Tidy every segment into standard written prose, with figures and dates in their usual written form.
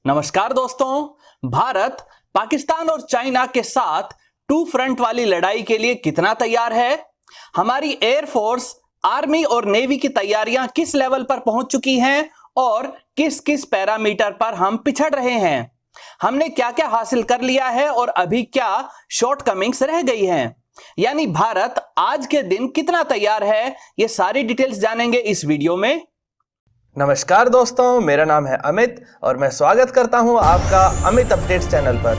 नमस्कार दोस्तों। भारत पाकिस्तान और चाइना के साथ टू फ्रंट वाली लड़ाई के लिए कितना तैयार है? हमारी एयरफोर्स, आर्मी और नेवी की तैयारियां किस लेवल पर पहुंच चुकी हैं और किस किस पैरामीटर पर हम पिछड़ रहे हैं? हमने क्या क्या हासिल कर लिया है और अभी क्या शॉर्टकमिंग्स रह गई हैं? यानी भारत आज के दिन कितना तैयार है, ये सारी डिटेल्स जानेंगे इस वीडियो में। नमस्कार दोस्तों, मेरा नाम है अमित और मैं स्वागत करता हूं आपका अमित अपडेट्स चैनल पर।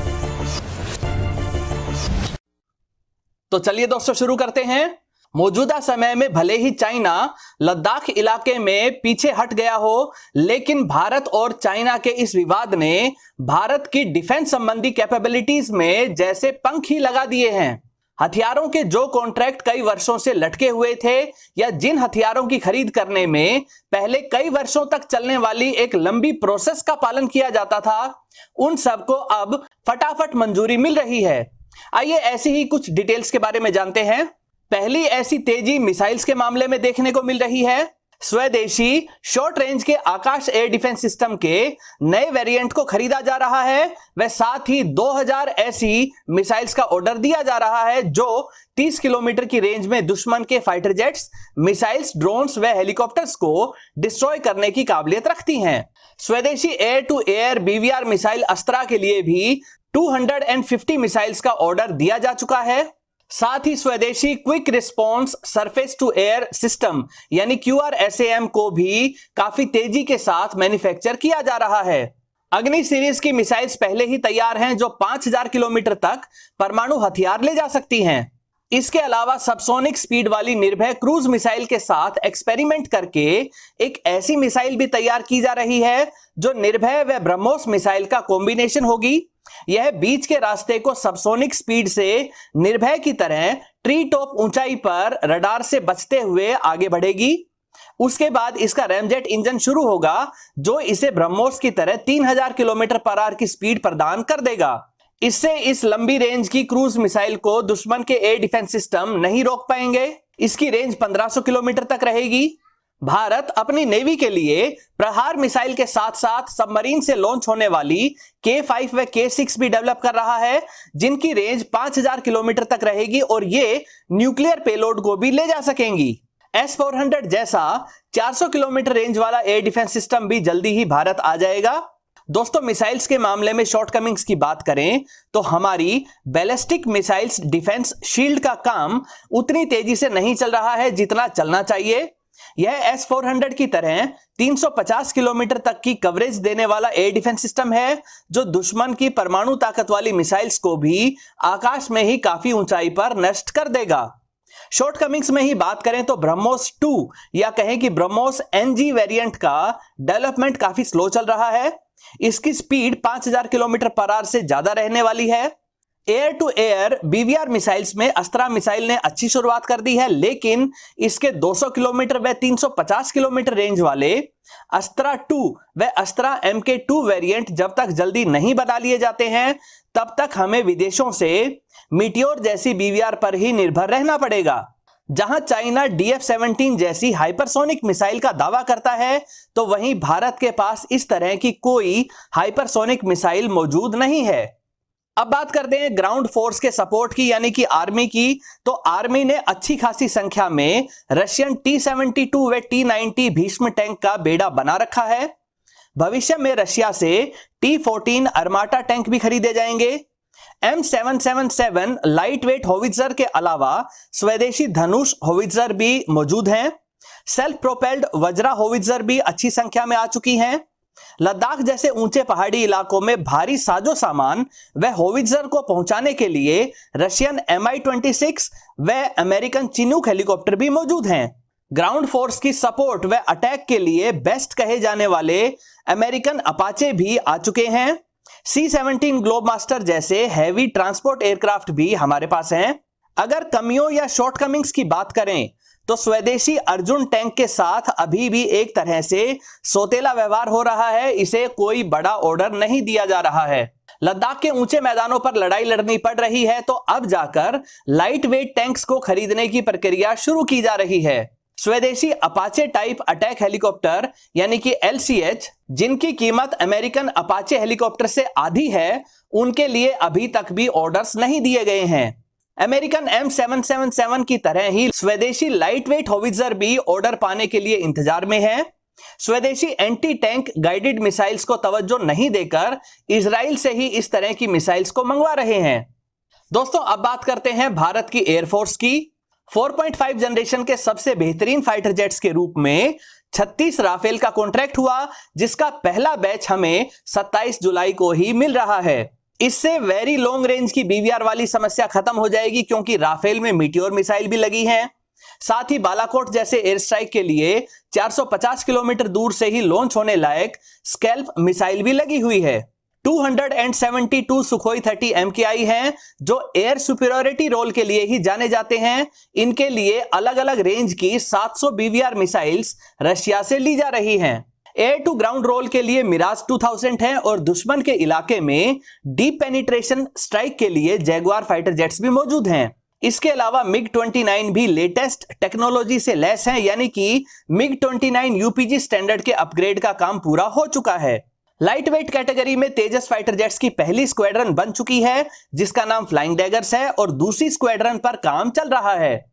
तो चलिए दोस्तों शुरू करते हैं। मौजूदा समय में भले ही चाइना लद्दाख इलाके में पीछे हट गया हो, लेकिन भारत और चाइना के इस विवाद ने भारत की डिफेंस संबंधी कैपेबिलिटीज में जैसे पंख ही लगा दिए हैं। हथियारों के जो कॉन्ट्रैक्ट कई वर्षों से लटके हुए थे या जिन हथियारों की खरीद करने में पहले कई वर्षों तक चलने वाली एक लंबी प्रोसेस का पालन किया जाता था, उन सबको अब फटाफट मंजूरी मिल रही है। आइए ऐसी ही कुछ डिटेल्स के बारे में जानते हैं। पहली ऐसी तेजी मिसाइल्स के मामले में देखने को मिल रही है। स्वदेशी शॉर्ट रेंज के आकाश एयर डिफेंस सिस्टम के नए वेरिएंट को खरीदा जा रहा है। वह साथ ही 2000 ऐसी मिसाइल्स का ऑर्डर दिया जा रहा है जो 30 किलोमीटर की रेंज में दुश्मन के फाइटर जेट्स, मिसाइल्स, ड्रोन्स व हेलीकॉप्टर्स को डिस्ट्रॉय करने की काबिलियत रखती हैं। स्वदेशी air to air BVR missile Astra के लिए भी 250 मिसाइल्स का ऑर्डर दिया जा चुका है। साथ ही स्वदेशी quick response surface to air system यानी QRSAM को भी काफी तेजी के साथ मैन्युफैक्चर किया जा रहा है। अग्नि सीरीज की मिसाइल्स पहले ही तैयार हैं जो 5000 किलोमीटर तक परमाणु हथियार ले जा सकती हैं। इसके अलावा सबसोनिक स्पीड वाली निर्भय क्रूज मिसाइल के साथ एक्सपेरिमेंट करके एक ऐसी मिसाइल भी तैयार की जा रही है जो निर्भय व ब्रह्मोस मिसाइल का कॉम्बिनेशन होगी। यह बीच के रास्ते को सबसोनिक स्पीड से निर्भय की तरह ट्री टॉप ऊंचाई पर रडार से बचते हुए आगे बढ़ेगी। उसके बाद इसका रैमजेट इंजन शुरू होगा जो इसे ब्रह्मोस की तरह 3000 किलोमीटर पर आवर की स्पीड प्रदान कर देगा। इससे इस लंबी रेंज की क्रूज मिसाइल को दुश्मन के एयर डिफेंस सिस्टम नहीं रोक पाएंगे। इसकी रेंज 1500 किलोमीटर तक रहेगी। भारत अपनी नेवी के लिए प्रहार मिसाइल के साथ साथ सबमरीन से लॉन्च होने वाली K5 व K6 भी डेवलप कर रहा है, जिनकी रेंज 5000 किलोमीटर तक रहेगी और ये न्यूक्लियर पेलोड को भी ले जा सकेंगी। S-400 जैसा 400 किलोमीटर रेंज वाला एयर डिफेंस सिस्टम भी जल्दी ही भारत आ जाएगा। दोस्तों, मिसाइल्स के मामले में शॉर्टकमिंग्स की बात करें तो हमारी बैलिस्टिक मिसाइल्स डिफेंस शील्ड का काम उतनी तेजी से नहीं चल रहा है जितना चलना चाहिए। यह S-400 की तरह 350 किलोमीटर तक की कवरेज देने वाला एयर डिफेंस सिस्टम है जो दुश्मन की परमाणु ताकत वाली मिसाइल्स को भी आकाश में ही काफी ऊंचाई पर नष्ट कर देगा। शॉर्टकमिंग्स में ही बात करें तो ब्रह्मोस 2 या कहें कि ब्रह्मोस NG वेरिएंट का डेवलपमेंट काफी स्लो चल रहा है। इसकी स्पीड 5000 किलोमीटर पर आवर से ज्यादा रहने वाली है। Air to air BVR missiles में अस्त्रा मिसाइल ने अच्छी शुरुआत कर दी है, लेकिन इसके 200 किलोमीटर व 350 किलोमीटर रेंज वाले अस्त्रा 2 व अस्त्रा MK2 वेरिएंट जब तक जल्दी नहीं बना लिए जाते हैं तब तक हमें विदेशों से मीटियोर जैसी BVR पर ही निर्भर रहना पड़ेगा। जहां चाइना DF-17 जैसी हाइपरसोनिक मिसाइल का दावा करता है तो वहीं भारत के पास इस तरह की कोई हाइपरसोनिक मिसाइल मौजूद नहीं है। अब बात करते हैं ग्राउंड फोर्स के सपोर्ट की यानी कि आर्मी की। तो आर्मी ने अच्छी खासी संख्या में रशियन T-72 व T-90 भीष्म टैंक का बेड़ा बना रखा है। भविष्य में रशिया से T-14 अर्माटा टैंक भी खरीदे जाएंगे। M777 लाइट वेट होवित्जर के अलावा स्वदेशी धनुष होवित्जर भी मौजूद हैं। सेल्फ प्रोपेल्ड वज्रा होवित्जर भी अच्छी संख्या में आ चुकी हैं। लद्दाख जैसे ऊंचे पहाड़ी इलाकों में भारी साजो सामान व होवित्जर को पहुंचाने के लिए रशियन Mi-26 व अमेरिकन चिनूक हेलीकॉप्टर भी मौजूद हैं। ग्राउंड फोर्स की सपोर्ट व अटैक के लिए बेस्ट कहे जाने वाले अमेरिकन अपाचे भी आ चुके हैं। C-17 ग्लोबमास्टर जैसे हैवी ट्रांसपोर्ट एयरक्राफ्ट भी हमारे पास हैं। अगर कमियों या शॉर्टकमिंग्स की बात करें तो स्वदेशी अर्जुन टैंक के साथ अभी भी एक तरह से सौतेला व्यवहार हो रहा है। इसे कोई बड़ा ऑर्डर नहीं दिया जा रहा है। लद्दाख के ऊंचे मैदानों पर लड़ाई लड़नी पड़ रही है तो अब जाकर लाइट वेट टैंक्स को खरीदने की प्रक्रिया शुरू की जा रही है। स्वदेशी अपाचे टाइप अटैक हेलीकॉप्टर यानी कि LCH, जिनकी कीमत अमेरिकन अपाचे हेलीकॉप्टर से आधी है, उनके लिए अभी तक भी ऑर्डर्स नहीं दिए गए हैं। अमेरिकन M777 की तरह ही स्वदेशी लाइट वेट होवित्जर भी ऑर्डर पाने के लिए इंतजार में है। स्वदेशी एंटी टैंक गाइडेड मिसाइल्स को तवज्जो नहीं देकर इजराइल से ही इस तरह की मिसाइल्स को मंगवा रहे हैं। दोस्तों, अब बात करते हैं भारत की एयरफोर्स की। 4.5 जनरेशन के सबसे बेहतरीन फाइटर जेट्स के रूप में 36 राफेल का कॉन्ट्रैक्ट हुआ, जिसका पहला बैच हमें 27 जुलाई को ही मिल रहा है। इससे वेरी लॉन्ग रेंज की BVR वाली समस्या खत्म हो जाएगी, क्योंकि राफेल में मीटियोर मिसाइल भी लगी है। साथ ही बालाकोट जैसे एयर स्ट्राइक के लिए 450 किलोमीटर दूर से ही लॉन्च होने लायक स्कैल्प मिसाइल भी लगी हुई है। 272 सुखोई 30 MKI हैं, जो एयर सुपीरियरिटी रोल के लिए ही जाने जाते हैं। इनके लिए अलग अलग रेंज की 700 BVR मिसाइल्स रशिया से ली जा रही हैं। एयर टू ग्राउंड रोल के लिए मिराज 2000 है और दुश्मन के इलाके में डीप पेनिट्रेशन स्ट्राइक के लिए जैगुआर फाइटर जेट्स भी मौजूद हैं। इसके अलावा MiG-29 भी लेटेस्ट टेक्नोलॉजी से लैस हैं, यानी कि MiG-29 UPG स्टैंडर्ड के अपग्रेड का काम पूरा हो चुका है। लाइट वेट कैटेगरी में तेजस फाइटर जेट्स की पहली स्क्वाड्रन बन चुकी है, जिसका नाम फ्लाइंग डैगर्स है, और दूसरी स्क्वाड्रन पर काम चल रहा है।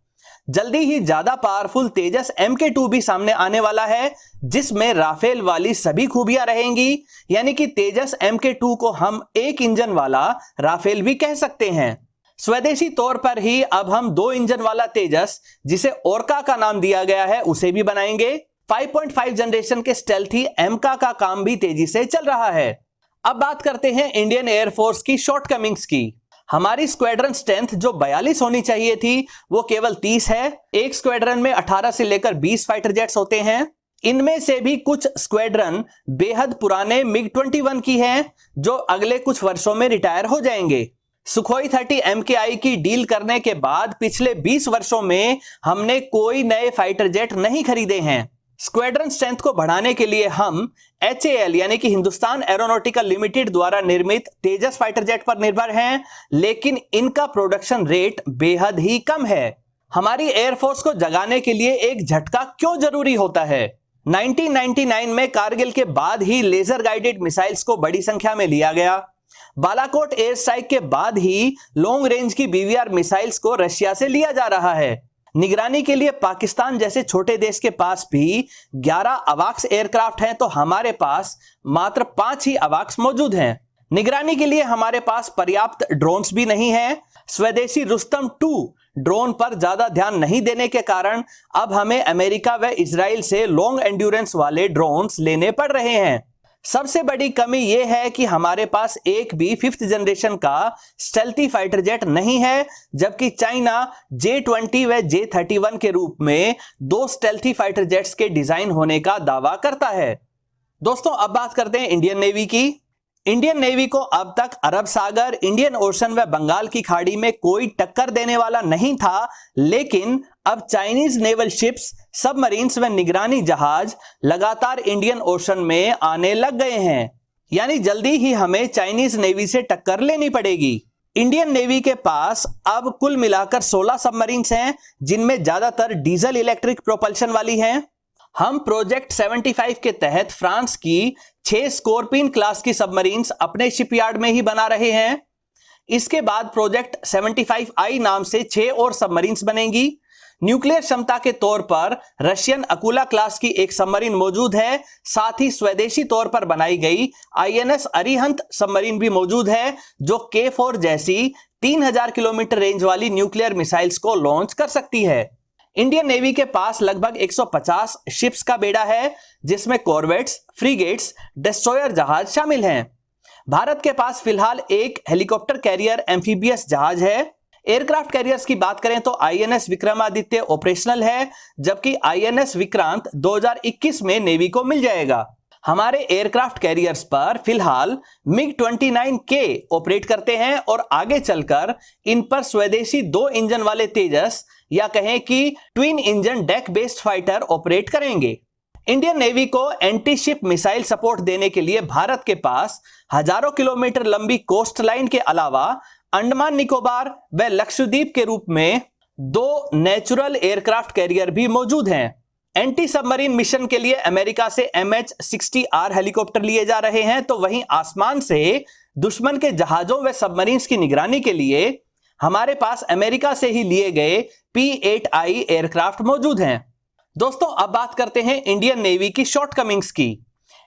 जल्दी ही ज्यादा पावरफुल तेजस MK2 भी सामने आने वाला है, जिसमें राफेल वाली सभी खूबियां रहेंगी, यानी कि तेजस MK2 को हम एक इंजन वाला राफेल भी कह सकते हैं। स्वदेशी तौर पर ही अब हम 2 इंजन वाला तेजस, जिसे ओरका का नाम दिया गया है, उसे भी बनाएंगे। 5.5 जनरेशन के स्टेल्थी एमका का काम भी तेजी से चल रहा है। अब बात करते हैं इंडियन एयरफोर्स की शॉर्टकमिंग्स की। हमारी स्क्वाड्रन स्ट्रेंथ जो 42 होनी चाहिए थी, वो केवल 30 है। एक स्क्वाड्रन में 18 से लेकर 20 फाइटर जेट्स होते हैं। इनमें से भी कुछ स्क्वाड्रन बेहद पुराने MiG-21 की हैं, जो अगले कुछ वर्षों में रिटायर हो जाएंगे। सुखोई 30 MKI की डील करने के बाद पिछले 20 वर्षों में हमने कोई नए फाइटर जेट नहीं खरीदे हैं। स्क्वाड्रन स्ट्रेंथ को बढ़ाने के लिए हम HAL यानी कि हिंदुस्तान एरोनॉटिकल लिमिटेड द्वारा निर्मित तेजस फाइटर जेट पर निर्भर हैं, लेकिन इनका प्रोडक्शन रेट बेहद ही कम है। हमारी एयरफोर्स को जगाने के लिए एक झटका क्यों जरूरी होता है? 1999 में कारगिल के बाद ही लेजर गाइडेड मिसाइल्स को बड़ी संख्या में लिया गया। बालाकोट एयर स्ट्राइक के बाद ही लॉन्ग रेंज की BVR मिसाइल्स को रशिया से लिया जा रहा है। निगरानी के लिए पाकिस्तान जैसे छोटे देश के पास भी 11 अवाक्स एयरक्राफ्ट हैं, तो हमारे पास मात्र 5 ही अवाक्स मौजूद हैं। निगरानी के लिए हमारे पास पर्याप्त ड्रोन्स भी नहीं है। स्वदेशी रुस्तम 2 ड्रोन पर ज्यादा ध्यान नहीं देने के कारण अब हमें अमेरिका व इजराइल से लॉन्ग एंड्योरेंस वाले ड्रोन्स लेने पड़ रहे हैं। सबसे बड़ी कमी यह है कि हमारे पास एक भी 5th जनरेशन का स्टेल्थी फाइटर जेट नहीं है, जबकि चाइना J-20 व J-31 के रूप में 2 स्टेल्थी फाइटर जेट्स के डिजाइन होने का दावा करता है। दोस्तों, अब बात करते हैं इंडियन नेवी की। इंडियन नेवी को अब तक अरब सागर, इंडियन ओशन व बंगाल की खाड़ी में कोई टक्कर देने वाला नहीं था, लेकिन अब चाइनीज नेवल शिप्स, सबमरीन्स व निगरानी जहाज लगातार इंडियन ओशन में आने लग गए हैं, यानी जल्दी ही हमें चाइनीज नेवी से टक्कर लेनी पड़ेगी। इंडियन नेवी के पास अब कुल मिलाकर 16 सबमरीन्स हैं, जिनमें ज्यादातर डीजल इलेक्ट्रिक प्रोपल्शन वाली हैं। हम प्रोजेक्ट 75 के तहत फ्रांस की 6 स्कॉर्पियन क्लास की सबमरीन्स अपने शिपयार्ड में ही बना रहे हैं। इसके बाद प्रोजेक्ट 75I नाम से 6 और सबमरीन्स बनेंगी। न्यूक्लियर क्षमता के तौर पर रशियन अकुला क्लास की एक सबमरीन मौजूद है। साथ ही स्वदेशी तौर पर बनाई गई INS अरिहंत सबमरीन भी मौजूद है, जो K4 जैसी 3000 किलोमीटर रेंज वाली न्यूक्लियर मिसाइल्स को लॉन्च कर सकती है। इंडियन नेवी के पास लगभग 150 शिप्स का बेड़ा है, जिसमें कॉर्वेट्स, फ्रीगेट्स, डिस्ट्रॉयर जहाज शामिल हैं। भारत के पास फिलहाल एक हेलीकॉप्टर कैरियर एम्फीबियस जहाज है। एयरक्राफ्ट कैरियर्स की बात करें तो INS विक्रमादित्य ऑपरेशनल है, जबकि INS विक्रांत 2021 में नेवी को मिल जाएगा। हमारे एयरक्राफ्ट कैरियर्स पर फिलहाल MiG-29K ऑपरेट करते हैं और आगे चलकर इन पर स्वदेशी 2 इंजन वाले तेजस या कहें कि twin engine deck based fighter operate करेंगे। इंडियन नेवी को एंटी शिप मिसाइल सपोर्ट देने के लिए भारत के पास हजारों किलोमीटर लंबी कोस्ट लाइन के अलावा अंडमान निकोबार व लक्षद्वीप के रूप में 2 नेचुरल एयरक्राफ्ट कैरियर भी मौजूद हैं। एंटी सबमरीन मिशन के लिए अमेरिका से MH-60R हेलीकॉप्टर लिए जा रहे हैं, तो वहीं आसमान से दुश्मन के जहाजों व सबमरीन्स की निगरानी के लिए हमारे पास अमेरिका से ही लिए गए P-8I एयरक्राफ्ट मौजूद हैं। दोस्तों अब बात करते हैं इंडियन नेवी की शॉर्टकमिंग्स की।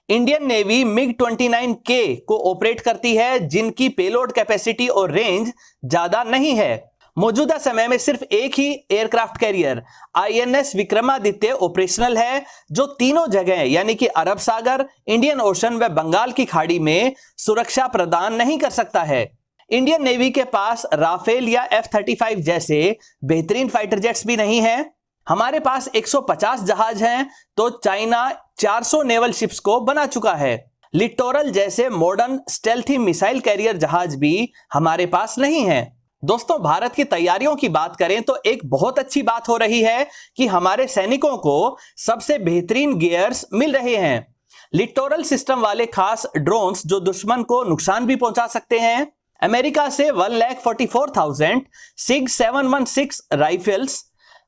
इंडियन नेवी MiG-29K को ऑपरेट करती है, जिनकी पेलोड कैपेसिटी और रेंज ज्यादा नहीं है। मौजूदा समय में सिर्फ एक ही aircraft carrier INS Vikramaditya operational है, जो तीनों जगह यानी कि अरब सागर, इंडियन ओशन व बंगाल की खाड़ी में सुरक्षा प्रदान नहीं कर सकता है। इंडियन नेवी के पास राफेल या F-35 जैसे बेहतरीन फाइटर जेट्स भी नहीं है। हमारे पास 150 जहाज हैं, तो चाइना 400 नेवल शिप्स को बना चुका है। लिटोरल जैसे मॉडर्न स्टेल्थी मिसाइल कैरियर जहाज भी हमारे पास नहीं है। दोस्तों भारत की तैयारियों की बात करें तो एक बहुत अच्छी बात हो रही है कि हमारे सैनिकों को सबसे बेहतरीन गियर्स मिल रहे हैं। लिटोरल सिस्टम वाले खास ड्रोन्स जो दुश्मन को नुकसान भी पहुंचा सकते हैं। अमेरिका से 1,44,000 SIG-716 राइफल्स,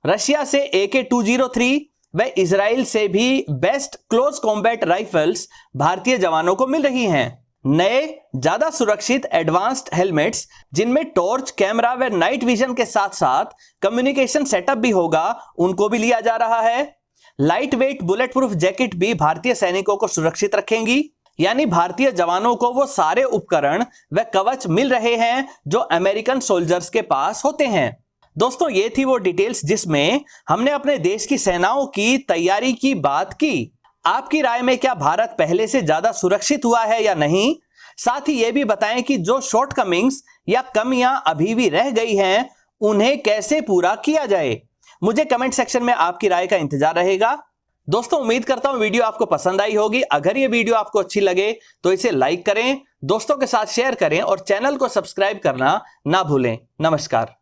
रशिया से AK-203 व इजराइल से भी बेस्ट क्लोज कॉम्बैट राइफल्स भारतीय जवानों को मिल रही हैं। नए ज्यादा सुरक्षित एडवांस्ड हेलमेट्स जिनमें टॉर्च, कैमरा व नाइट विजन के साथ साथ कम्युनिकेशन सेटअप भी होगा, उनको भी लिया जा रहा है। Light weight bullet proof jacket भी भारतीय सैनिकों को सुरक्षित रखेंगी, यानी भारतीय जवानों को वो सारे उपकरण व कवच मिल रहे हैं जो अमेरिकन सोल्जर्स के पास होते हैं। दोस्तों ये थी वो डिटेल्स जिसमें हमने अपने देश की सेनाओं की तैयारी की बात की। आपकी राय में क्या भारत पहले से ज्यादा सुरक्षित हुआ है या नहीं? साथ ही यह भी बताएं कि जो शॉर्टकमिंग्स या कमियां अभी भी रह गई हैं, उन्हें कैसे पूरा किया जाए। मुझे कमेंट सेक्शन में आपकी राय का इंतजार रहेगा। दोस्तों उम्मीद करता हूं वीडियो आपको पसंद आई होगी। अगर ये वीडियो आपको अच्छी लगे तो इसे लाइक करें, दोस्तों के साथ शेयर करें और चैनल को सब्सक्राइब करना ना भूलें। नमस्कार।